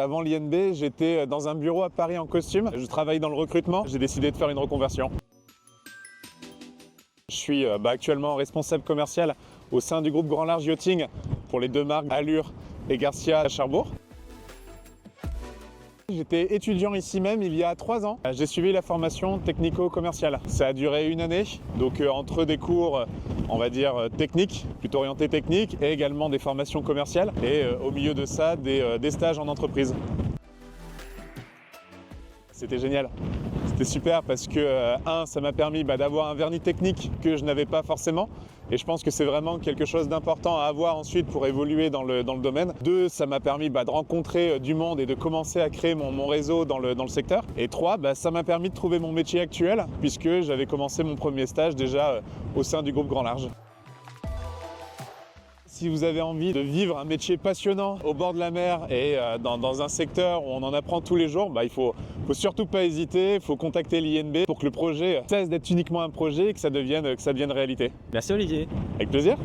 Avant l'INB, j'étais dans un bureau à Paris en costume. Je travaille dans le recrutement. J'ai décidé de faire une reconversion. Je suis actuellement responsable commercial au sein du groupe Grand Large Yachting pour les deux marques Allure et Garcia à Cherbourg. J'étais étudiant ici même il y a 3 ans. J'ai suivi la formation technico-commerciale. Ça a duré 1 année, donc entre des cours, on va dire techniques, plutôt orientés techniques, et également des formations commerciales, et au milieu de ça, des stages en entreprise. C'était génial. C'était super parce que, ça m'a permis d'avoir un vernis technique que je n'avais pas forcément. Et je pense que c'est vraiment quelque chose d'important à avoir ensuite pour évoluer dans le domaine. 2, ça m'a permis de rencontrer du monde et de commencer à créer mon réseau dans le secteur. Et 3, ça m'a permis de trouver mon métier actuel puisque j'avais commencé mon premier stage déjà au sein du groupe Grand Large. Si vous avez envie de vivre un métier passionnant au bord de la mer et dans un secteur où on en apprend tous les jours, il faut surtout pas hésiter, il faut contacter l'INB pour que le projet cesse d'être uniquement un projet et que ça devienne réalité. Merci Olivier. Avec plaisir.